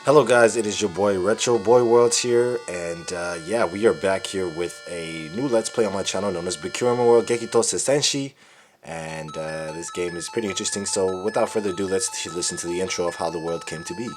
Hello guys, it is your boy Retro Boy World here, and yeah, we are back here with a new Let's Play on my channel known as Bikkuriman World Gekito Senshi, and this game is pretty interesting, so without further ado, let's listen to the intro of how the world came to be,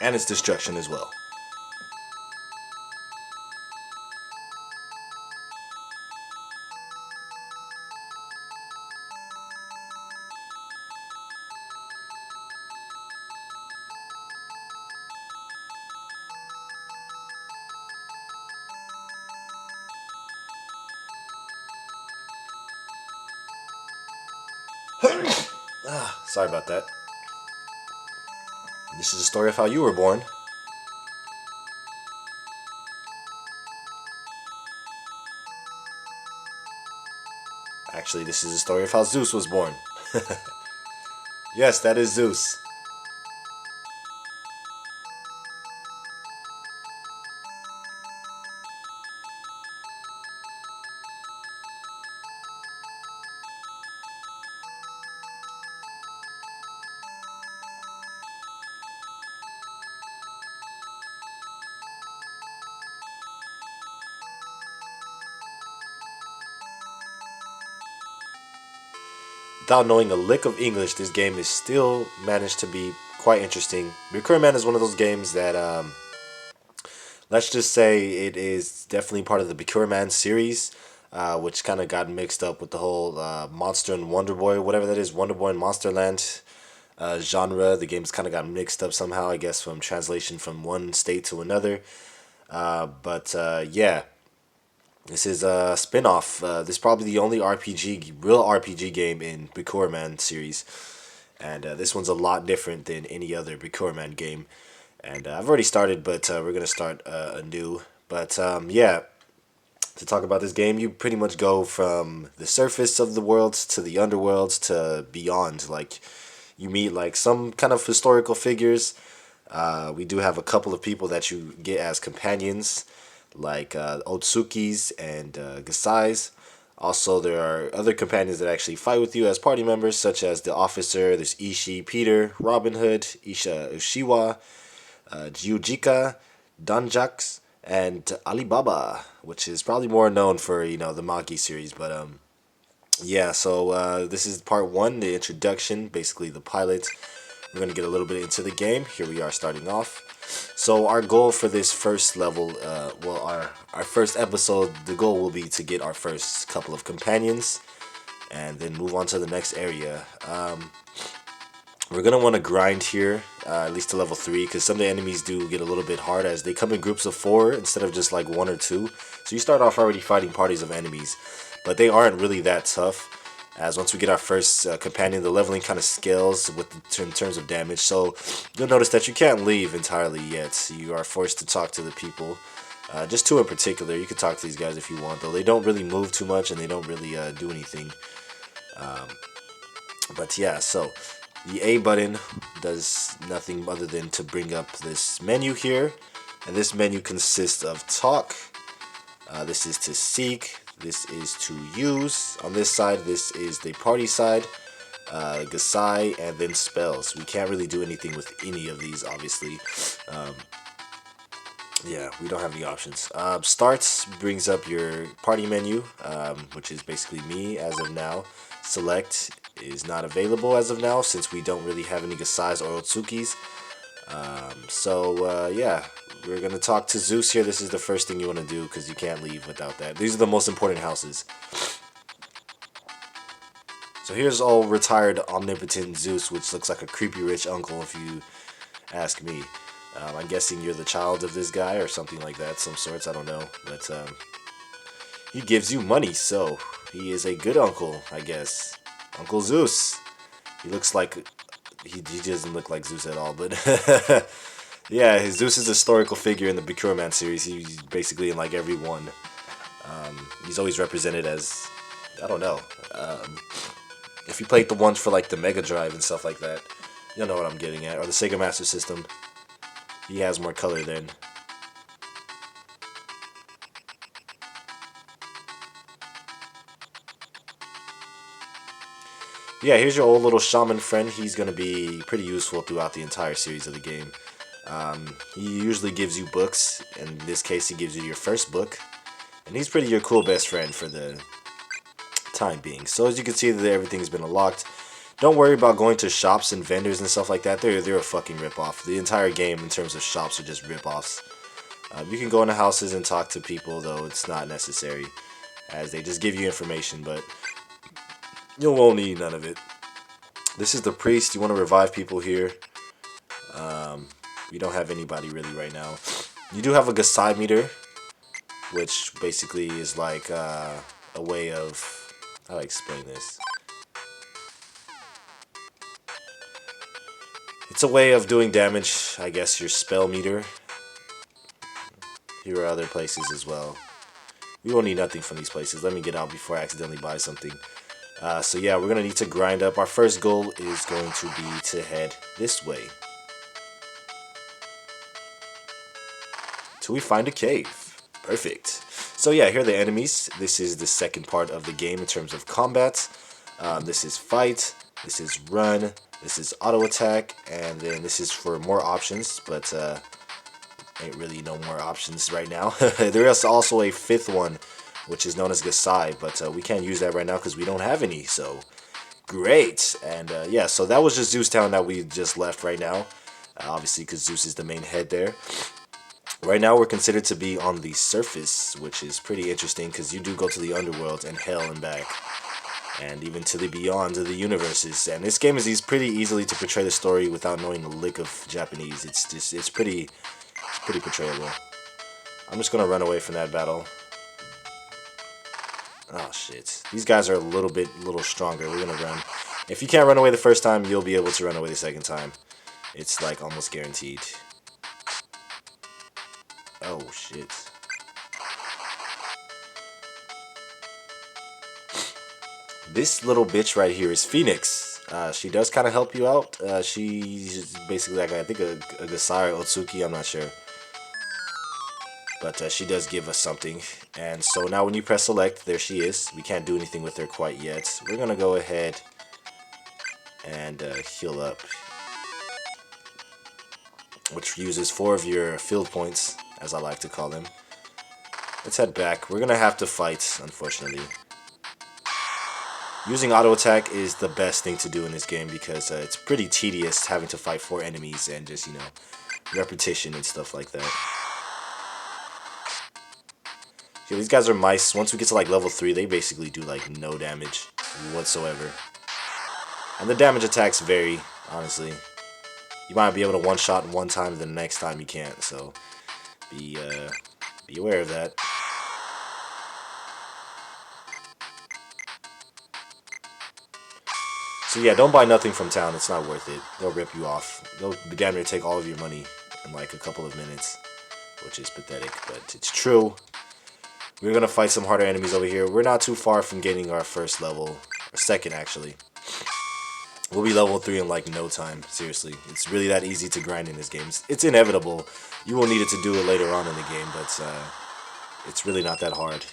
and its destruction as well. Sorry about that. This is a story of how you were born. Actually, this is a story of how Zeus was born. Yes, that is Zeus. Without knowing a lick of English, this game is still managed to be quite interesting. Bikkuriman is one of those games that, let's just say it is definitely part of the Bikkuriman series, which kind of got mixed up with the whole Monster and Wonder Boy, whatever that is, Wonder Boy and Monsterland genre. The games kind of got mixed up somehow, I guess, from translation from one state to another. But yeah. This is a spin-off. This is probably the only real RPG game in Bikkuriman series. And this one's a lot different than any other Bikkuriman game. And I've already started, but we're going to start anew. But yeah, to talk about this game, you pretty much go from the surface of the worlds to the underworlds to beyond. Like, you meet like some kind of historical figures. We do have a couple of people that you get as companions, like Otsukis and Gasais. Also, there are other companions that actually fight with you as party members, such as the officer. There's Ishii, Peter, Robin Hood, Isha Ushiwa, Jiujika, Danjax, and Alibaba, which is probably more known for the Magi series. But yeah. So this is part one, the introduction, basically the pilot. We're going to get a little bit into the game. Here we are starting off. So our goal for this first level, well, our first episode, the goal will be to get our first couple of companions and then move on to the next area. We're going to want to grind here, at least to level 3, because some of the enemies do get a little bit hard as they come in groups of 4 instead of just like 1 or 2. So you start off already fighting parties of enemies, but they aren't really that tough. As once we get our first companion, the leveling kind of scales in terms of damage. So you'll notice that you can't leave entirely yet. You are forced to talk to the people. Just 2 in particular. You can talk to these guys if you want, though. They don't really move too much and they don't really do anything. But yeah, so the A button does nothing other than to bring up this menu here. And this menu consists of talk. This is to seek. This is to use. On this side, this is the party side, Gasai, and then spells. We can't really do anything with any of these, obviously. Yeah, we don't have any options. Starts brings up your party menu, which is basically me as of now. Select is not available as of now since we don't really have any Gasais or Otsukis. So yeah, we're gonna talk to Zeus here. This is the first thing you want to do because you can't leave without that. These are the most important houses. So here's all retired omnipotent Zeus, which looks like a creepy rich uncle if you ask me. I'm guessing you're the child of this guy or something like that, some sorts, I don't know. But he gives you money, so he is a good uncle, I guess. Uncle Zeus. He looks like he doesn't look like Zeus at all, but yeah, Zeus is a historical figure in the Bikkuriman series. He's basically in like every one. He's always represented as, I don't know, if you played the ones for like the Mega Drive and stuff like that, you'll know what I'm getting at, or the Sega Master System. He has more color then. Yeah, here's your old little shaman friend. He's going to be pretty useful throughout the entire series of the game. He usually gives you books. In this case, he gives you your first book. And he's pretty your cool best friend for the time being. So as you can see, that everything's been unlocked. Don't worry about going to shops and vendors and stuff like that. They're a fucking ripoff. The entire game in terms of shops are just ripoffs. You can go into houses and talk to people, though it's not necessary, as they just give you information, but you won't need none of it. This is the priest. You want to revive people here. We don't have anybody really right now. You do have a Gasai meter, which basically is like a way of... How do I explain this? It's a way of doing damage, I guess, your spell meter. Here are other places as well. We won't need nothing from these places. Let me get out before I accidentally buy something. So yeah, we're going to need to grind up. Our first goal is going to be to head this way. Till we find a cave. Perfect. So yeah, here are the enemies. This is the second part of the game in terms of combat. This is fight. This is run. This is auto attack. And then this is for more options, but ain't really no more options right now. There is also a fifth one, which is known as Gasai, but we can't use that right now because we don't have any, so great. And yeah, so that was just Zeus Town that we just left right now, obviously because Zeus is the main head there. Right now we're considered to be on the surface, which is pretty interesting because you do go to the underworld and hell and back, and even to the beyond of the universes. And this game is pretty easily to portray the story without knowing a lick of Japanese. It's pretty portrayable. I'm just gonna run away from that battle. Oh shit. These guys are a little stronger. We're gonna run. If you can't run away the first time, you'll be able to run away the second time. It's like almost guaranteed. Oh shit. This little bitch right here is Phoenix. She does kind of help you out. She's basically like, I think a Gasai or Otsuki, I'm not sure. But she does give us something. And so now when you press select, there she is. We can't do anything with her quite yet. We're going to go ahead and heal up, which uses 4 of your field points, as I like to call them. Let's head back. We're going to have to fight, unfortunately. Using auto attack is the best thing to do in this game because it's pretty tedious having to fight 4 enemies and just, you know, repetition and stuff like that. Yeah, these guys are mice. Once we get to like level 3, they basically do like no damage whatsoever. And the damage attacks vary, honestly. You might be able to one-shot one time, and the next time you can't, so be aware of that. So yeah, don't buy nothing from town. It's not worth it. They'll rip you off. They'll damn near take all of your money in like a couple of minutes, which is pathetic, but it's true. We're going to fight some harder enemies over here. We're not too far from getting our first level, or second actually. We'll be level 3 in like no time, seriously. It's really that easy to grind in this game. It's inevitable. You will need it to do it later on in the game, but it's really not that hard,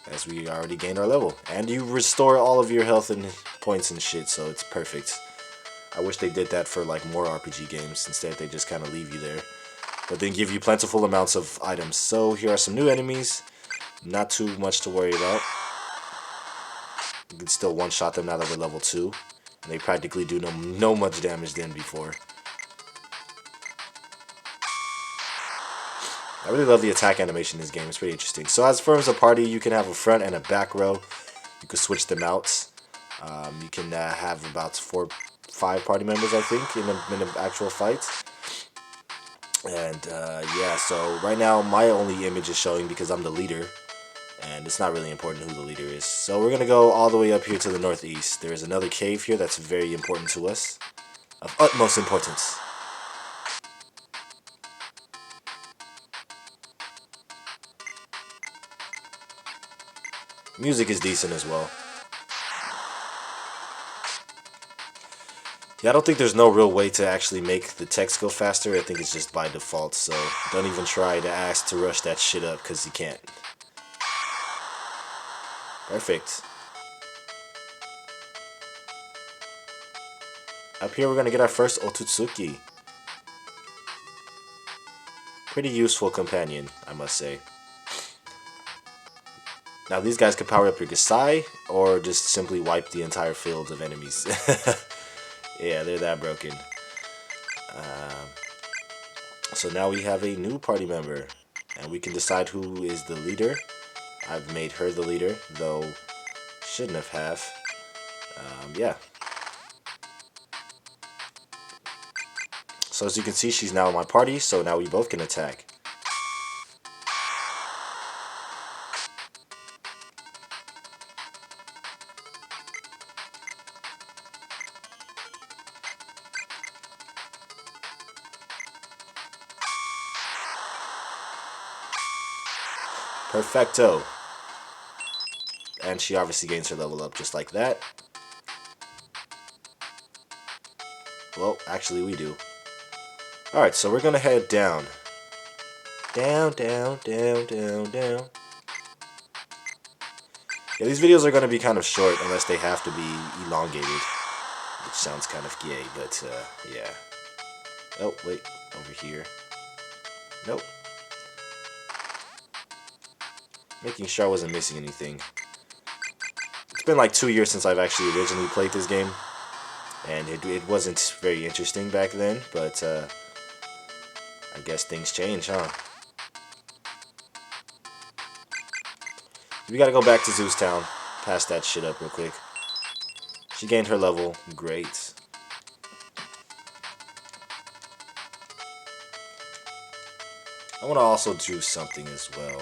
as we already gained our level. And you restore all of your health and points and shit, so it's perfect. I wish they did that for like more RPG games. Instead, they just kind of leave you there, but then give you plentiful amounts of items. So here are some new enemies. Not too much to worry about. You can still one-shot them now that we're level 2. And they practically do no much damage than before. I really love the attack animation in this game. It's pretty interesting. So as far as a party, you can have a front and a back row. You can switch them out. You can have about 4-5 party members, I think, in an actual fight. And yeah, so right now my only image is showing because I'm the leader. And it's not really important who the leader is. So we're going to go all the way up here to the northeast. There is another cave here that's very important to us. Of utmost importance. Music is decent as well. Yeah, I don't think there's no real way to actually make the text go faster. I think it's just by default. So don't even try to ask to rush that shit up because you can't. Perfect. Up here, we're going to get our first Otsuki. Pretty useful companion, I must say. Now these guys can power up your Gasai, or just simply wipe the entire field of enemies. Yeah, they're that broken. So now we have a new party member, and we can decide who is the leader. I've made her the leader, though shouldn't have. Yeah. So as you can see, she's now in my party, so now we both can attack. Perfecto. And she obviously gains her level up just like that. Well, actually we do. Alright, so we're gonna head down. Down, down, down, down, down. Yeah, these videos are gonna be kind of short unless they have to be elongated. Which sounds kind of gay, but yeah. Oh, wait, over here. Nope. Making sure I wasn't missing anything. It's been like 2 years since I've actually originally played this game. And it wasn't very interesting back then, but I guess things change, huh? We gotta go back to Zeus Town. Pass that shit up real quick. She gained her level. Great. I want to also do something as well.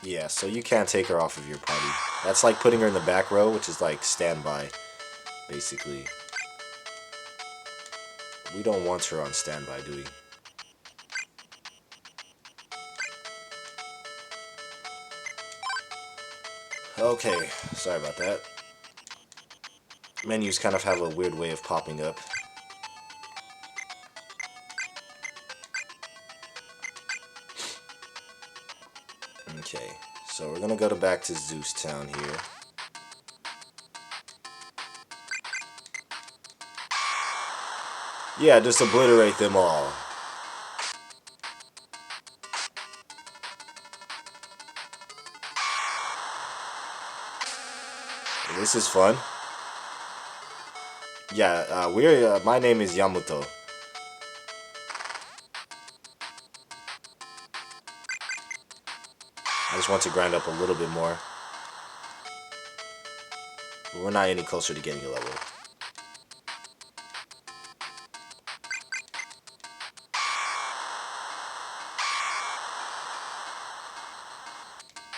Yeah, so you can't take her off of your party. That's like putting her in the back row, which is like standby, basically. We don't want her on standby, do we? Okay, sorry about that. Menus kind of have a weird way of popping up. Okay, so we're gonna go back to Zeus Town here. Yeah, just obliterate them all. This is fun. Yeah, my name is Yamato. I just want to grind up a little bit more. But we're not any closer to getting a level.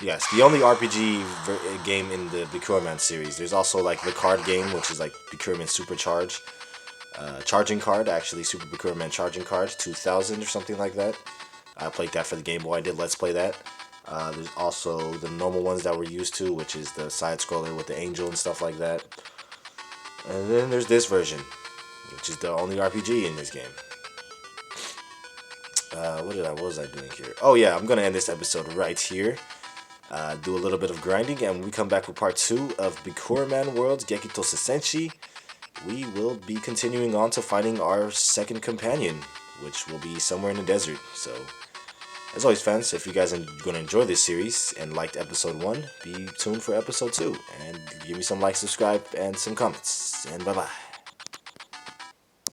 Yes, the only RPG game in the Bikkuriman series. There's also like the card game, which is like Bikkuriman Supercharge. Charging Card, actually, Super Bikkuriman Charging Card, 2000 or something like that. I played that for the Game Boy. I did Let's Play that. There's also the normal ones that we're used to, which is the side-scroller with the angel and stuff like that. And then there's this version, which is the only RPG in this game. What was I doing here? Oh yeah, I'm gonna end this episode right here. Do a little bit of grinding, and when we come back with part 2 of Bikkuriman World's Gekito Sesenshi, we will be continuing on to finding our second companion, which will be somewhere in the desert. So, as always, fans, if you guys are going to enjoy this series and liked episode 1, be tuned for episode 2, and give me some likes, subscribe, and some comments, and bye-bye.